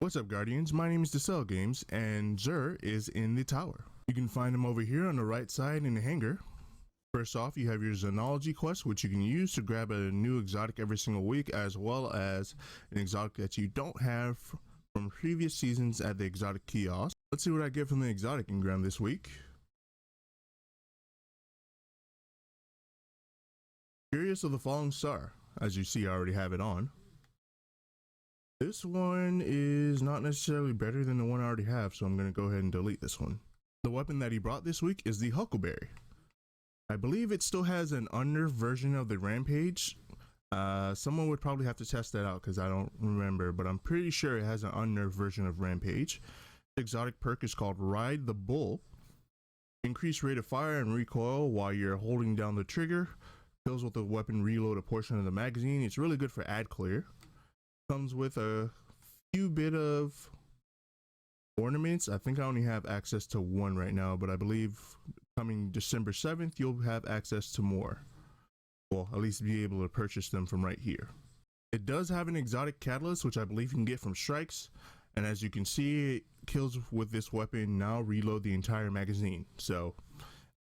What's up, Guardians? My name is Decel Games, and Zur is in the tower. You can find him over here on the right side in the hangar. First off, you have your Xenology quest, which you can use to grab a new exotic every single week, as well as an exotic that you don't have from previous seasons at the exotic kiosk. Let's see what I get from the exotic engram this week. Curious of the Falling Star. As you see, I already have it on. This one is not necessarily better than the one I already have, so I'm going to go ahead and delete this one. The weapon that he brought this week is the Huckleberry. I believe it still has an unnerved version of the Rampage. Someone would probably have to test that out because I don't remember, but I'm pretty sure it has an unnerved version of Rampage. The exotic perk is called Ride the Bull. Increase rate of fire and recoil while you're holding down the trigger. Kills with the weapon reload a portion of the magazine. It's really good for ad clear. Comes with a few bit of ornaments. I think I only have access to one right now, but I believe coming December 7th, you'll have access to more. Well, at least be able to purchase them from right here. It does have an exotic catalyst, which I believe you can get from strikes. And as you can see, it kills with this weapon now reload the entire magazine. So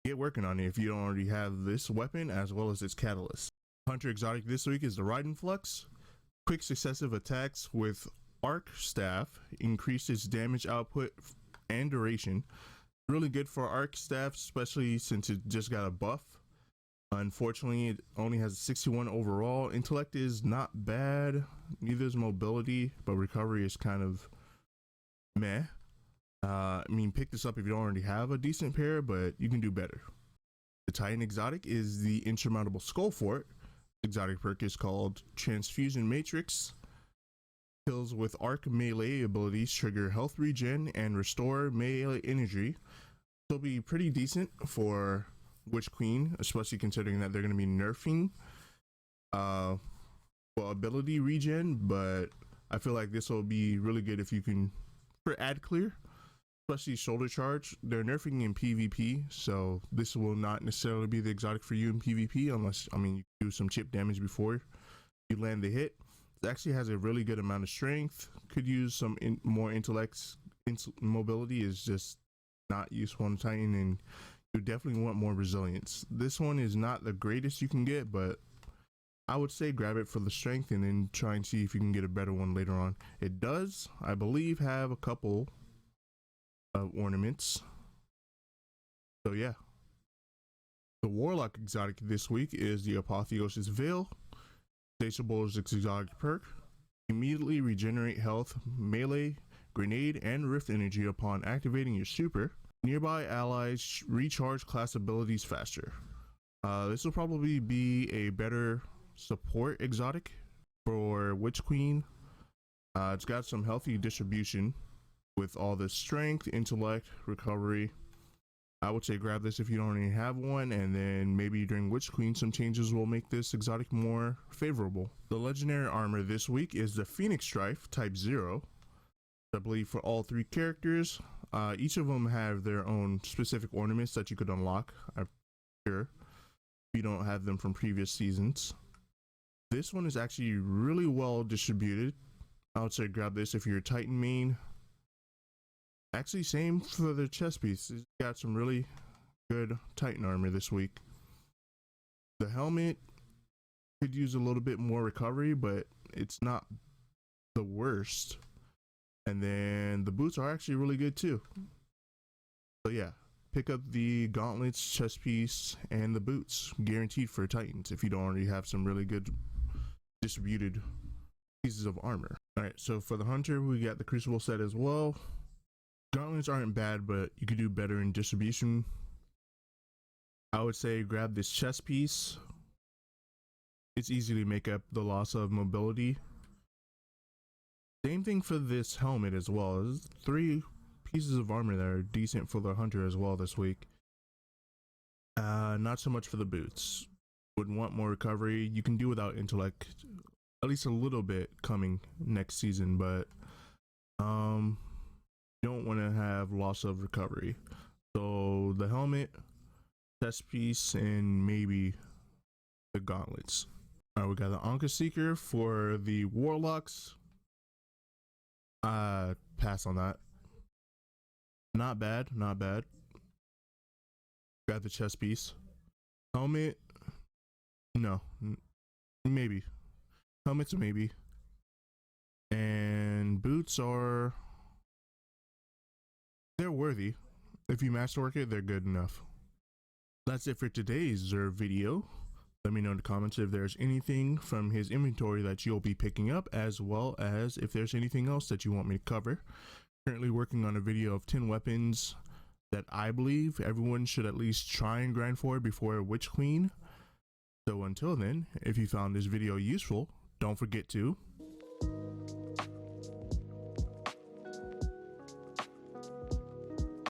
get working on it if you don't already have this weapon as well as its catalyst. Hunter exotic this week is the Riding Flux. Quick successive attacks with arc staff increases damage output and duration. Really good for arc staff, especially since it just got a buff. Unfortunately, it only has a 61 overall. Intellect is not bad, neither is mobility, but recovery is kind of meh. I mean, pick this up if you don't already have a decent pair, but you can do better. The Titan exotic is the Insurmountable Skull Fort. Exotic perk is called Transfusion Matrix. Kills with arc melee abilities trigger health regen and restore melee energy. It'll be pretty decent for Witch Queen, especially considering that they're going to be nerfing ability regen, but I feel like this will be really good if you can for ad clear, especially shoulder charge. They're nerfing in PvP, so this will not necessarily be the exotic for you in PvP unless, I mean, you do some chip damage before you land the hit. It actually has a really good amount of strength. Could use some more intellect. Mobility is just not useful on Titan, and you definitely want more resilience. This one is not the greatest you can get, but I would say grab it for the strength and then try and see if you can get a better one later on. It does, I believe, have a couple of ornaments. So yeah. The Warlock exotic this week is the Apotheosis Veil. Insatiable's exotic perk. Immediately regenerate health, melee, grenade, and rift energy upon activating your super. Nearby allies recharge class abilities faster. This will probably be a better support exotic for Witch Queen. It's got some healthy distribution with all the strength, intellect, recovery. I would say grab this if you don't already have one, and then maybe during Witch Queen some changes will make this exotic more favorable. The legendary armor this week is the Phoenix Strife Type 0. I believe for all three characters. Each of them have their own specific ornaments that you could unlock, I'm sure, if you don't have them from previous seasons. This one is actually really well distributed. I would say grab this if you're a Titan main. Actually, same for the chest piece. It's got some really good Titan armor this week. The helmet could use a little bit more recovery, but it's not the worst. And then the boots are actually really good too. So yeah, pick up the gauntlets, chest piece, and the boots, guaranteed for Titans if you don't already have some really good distributed pieces of armor. All right, so for the Hunter, we got the Crucible set as well. Gauntlets aren't bad, but you could do better in distribution. I would say grab this chest piece. It's easy to make up the loss of mobility. Same thing for this helmet as well. There's 3 pieces of armor that are decent for the Hunter as well this week. Not so much for the boots. Would want more recovery. You can do without intellect, at least a little bit coming next season, but you don't want to have loss of recovery. So the helmet, chest piece, and maybe the gauntlets. All right, we got the Anka Seeker for the Warlocks. Pass on that. Not bad, not bad. Got the chest piece. Helmet, no, maybe. Helmet's a maybe. And boots are, they're worthy. If you masterwork it, they're good enough. That's it for today's Zerv video. Let me know in the comments if there's anything from his inventory that you'll be picking up, as well as if there's anything else that you want me to cover. Currently working on a video of 10 weapons that I believe everyone should at least try and grind for before Witch Queen. So until then, if you found this video useful, don't forget to